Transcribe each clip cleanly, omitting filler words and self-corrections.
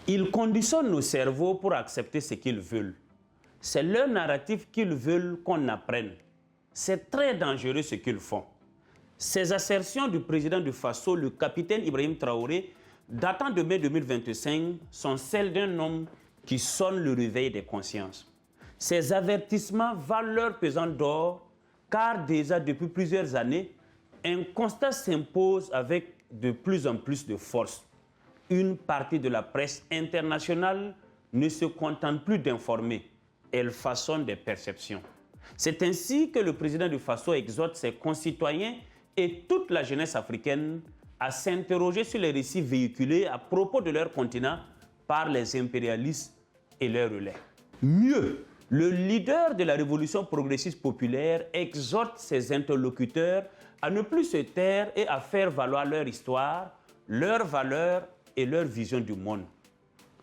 Ils conditionnent nos cerveaux pour accepter ce qu'ils veulent. C'est leur narratif qu'ils veulent qu'on apprenne. C'est très dangereux ce qu'ils font. Ces assertions du président du Faso, le capitaine Ibrahim Traoré, datant de mai 2025, sont celles d'un homme qui sonne le réveil des consciences. Ces avertissements valent leur pesant d'or, car déjà depuis plusieurs années, un constat s'impose avec de plus en plus de force. Une partie de la presse internationale ne se contente plus d'informer, elle façonne des perceptions. C'est ainsi que le président du Faso exhorte ses concitoyens et toute la jeunesse africaine à s'interroger sur les récits véhiculés à propos de leur continent par les impérialistes et leurs relais. Mieux, le leader de la révolution progressiste populaire exhorte ses interlocuteurs à ne plus se taire et à faire valoir leur histoire, leurs valeurs et leur vision du monde.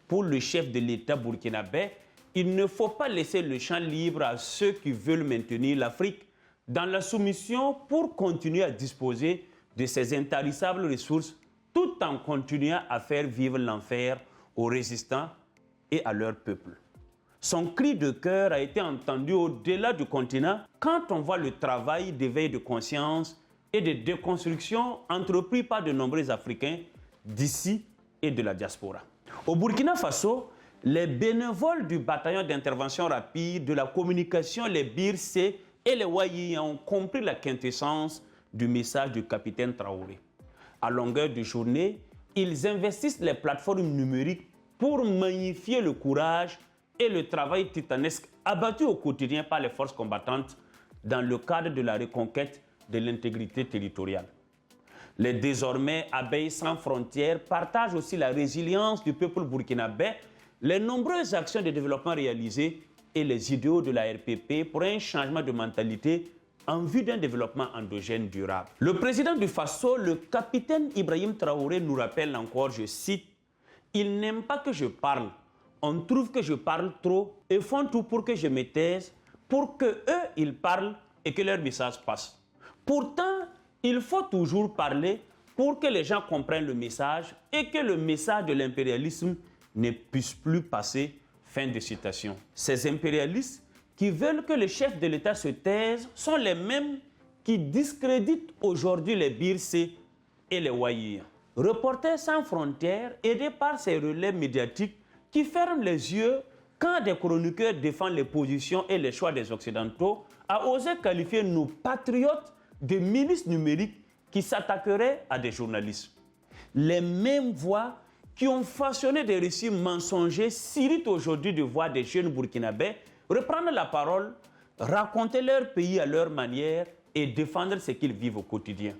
Pour le chef de l'État burkinabé, il ne faut pas laisser le champ libre à ceux qui veulent maintenir l'Afrique dans la soumission pour continuer à disposer de ses intarissables ressources tout en continuant à faire vivre l'enfer aux résistants et à leur peuple. Son cri de cœur a été entendu au-delà du continent quand on voit le travail d'éveil de conscience et de déconstruction entrepris par de nombreux Africains d'ici et de la diaspora. Au Burkina Faso, les bénévoles du bataillon d'intervention rapide, de la communication, les BIRC et les Wayi ont compris la quintessence du message du capitaine Traoré. À longueur de journée, ils investissent les plateformes numériques pour magnifier le courage et le travail titanesque abattu au quotidien par les forces combattantes dans le cadre de la reconquête de l'intégrité territoriale. Les désormais abeilles sans frontières partagent aussi la résilience du peuple burkinabé, les nombreuses actions de développement réalisées et les idéaux de la RPP pour un changement de mentalité en vue d'un développement endogène durable. Le président du Faso, le capitaine Ibrahim Traoré, nous rappelle encore, je cite, « Ils n'aiment pas que je parle. On trouve que je parle trop et font tout pour que je me taise, pour qu'eux, ils parlent et que leur message passe. Pourtant, il faut toujours parler pour que les gens comprennent le message et que le message de l'impérialisme ne puisse plus passer. » Fin de citation. Ces impérialistes qui veulent que le chef de l'État se taise sont les mêmes qui discréditent aujourd'hui les BIRC et les Wayi. Reporters sans frontières, aidés par ces relais médiatiques qui ferment les yeux quand des chroniqueurs défendent les positions et les choix des Occidentaux, a osé qualifier nos patriotes de milices numériques qui s'attaqueraient à des journalistes. Les mêmes voix qui ont façonné des récits mensongers s'irritent aujourd'hui de voir des jeunes burkinabés reprendre la parole, raconter leur pays à leur manière et défendre ce qu'ils vivent au quotidien.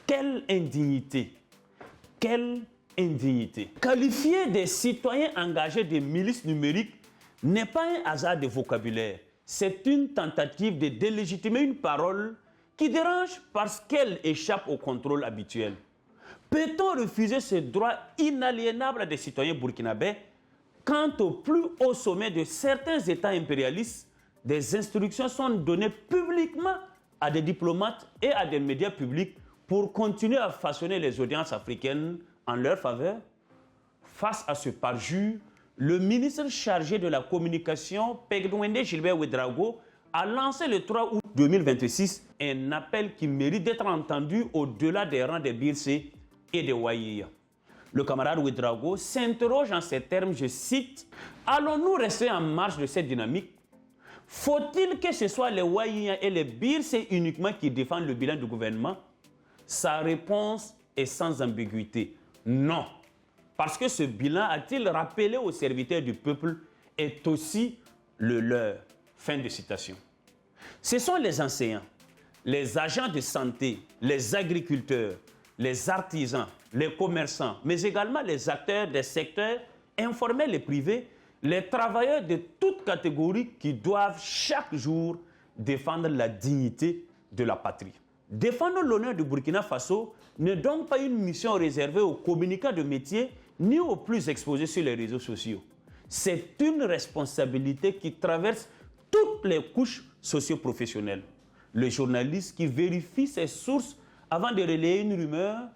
Quelle indignité! Quelle indignité! Qualifier des citoyens engagés de milices numériques n'est pas un hasard de vocabulaire. C'est une tentative de délégitimer une parole qui dérange parce qu'elle échappe au contrôle habituel. Peut-on refuser ce droit inaliénable des citoyens burkinabés quand au plus haut sommet de certains États impérialistes, des instructions sont données publiquement à des diplomates et à des médias publics pour continuer à façonner les audiences africaines en leur faveur? Face à ce parjure, le ministre chargé de la communication, Pegdouende Gilbert Ouédraogo, a lancé le 3 août 2026 un appel qui mérite d'être entendu au-delà des rangs des BIRC et des Wayi. Le camarade Ouédraogo s'interroge en ces termes, je cite, « Allons-nous rester en marge de cette dynamique? Faut-il que ce soit les Wayi et les BIRC uniquement qui défendent le bilan du gouvernement ?» Sa réponse est sans ambiguïté, non. Parce que ce bilan, a-t-il rappelé aux serviteurs du peuple, est aussi le leur. Fin de citation. Ce sont les enseignants, les agents de santé, les agriculteurs, les artisans, les commerçants, mais également les acteurs des secteurs informels et privés, les travailleurs de toutes catégories qui doivent chaque jour défendre la dignité de la patrie. Défendre l'honneur du Burkina Faso n'est donc pas une mission réservée aux communicants de métier ni aux plus exposés sur les réseaux sociaux. C'est une responsabilité qui traverse toutes les couches socio-professionnelles. Le journaliste qui vérifie ses sources avant de relayer une rumeur,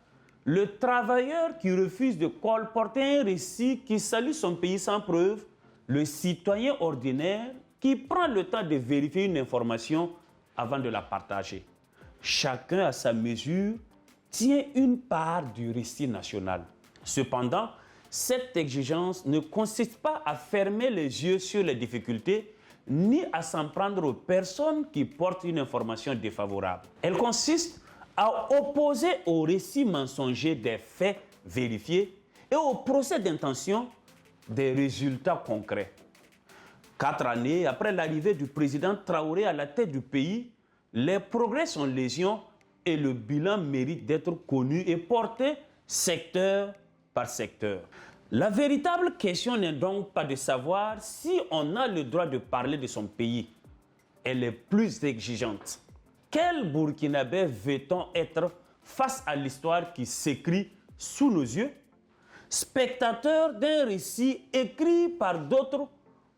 Le travailleur qui refuse de colporter un récit qui salue son pays sans preuve, le citoyen ordinaire qui prend le temps de vérifier une information avant de la partager. Chacun à sa mesure tient une part du récit national. Cependant, cette exigence ne consiste pas à fermer les yeux sur les difficultés ni à s'en prendre aux personnes qui portent une information défavorable. Elle consiste à opposer au récit mensonger des faits vérifiés et au procès d'intention des résultats concrets. 4 années après l'arrivée du président Traoré à la tête du pays, les progrès sont légion et le bilan mérite d'être connu et porté secteur par secteur. La véritable question n'est donc pas de savoir si on a le droit de parler de son pays. Elle est plus exigeante. Quel Burkinabé veut-on être face à l'histoire qui s'écrit sous nos yeux? Spectateur d'un récit écrit par d'autres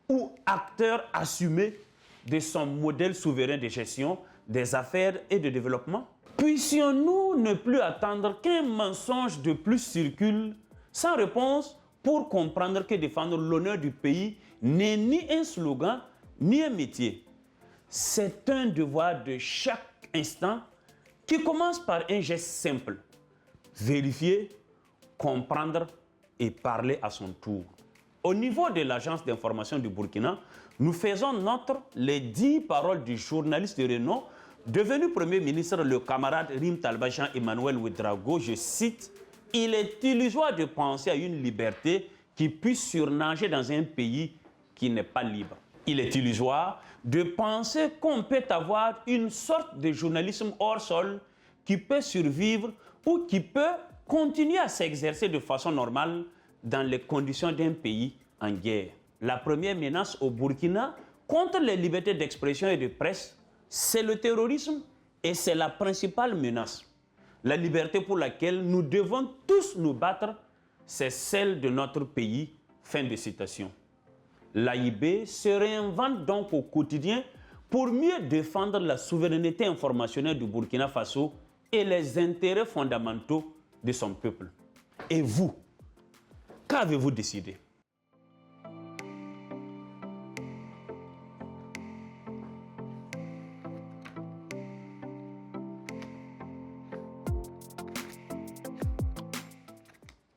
ou acteur assumé de son modèle souverain de gestion des affaires et de développement? Puissions-nous ne plus attendre qu'un mensonge de plus circule sans réponse pour comprendre que défendre l'honneur du pays n'est ni un slogan ni un métier? C'est un devoir de chaque instant qui commence par un geste simple: vérifier, comprendre et parler à son tour. Au niveau de l'agence d'information du Burkina, nous faisons nôtre les 10 paroles du journaliste de renom devenu Premier ministre, le camarade Rim Talba Jean-Emmanuel Ouedraogo. Je cite: « Il est illusoire de penser à une liberté qui puisse surnager dans un pays qui n'est pas libre. Il est illusoire de penser qu'on peut avoir une sorte de journalisme hors sol qui peut survivre ou qui peut continuer à s'exercer de façon normale dans les conditions d'un pays en guerre. » La première menace au Burkina contre les libertés d'expression et de presse, c'est le terrorisme et c'est la principale menace. La liberté pour laquelle nous devons tous nous battre, c'est celle de notre pays. Fin de citation. L'AIB se réinvente donc au quotidien pour mieux défendre la souveraineté informationnelle du Burkina Faso et les intérêts fondamentaux de son peuple. Et vous, qu'avez-vous décidé?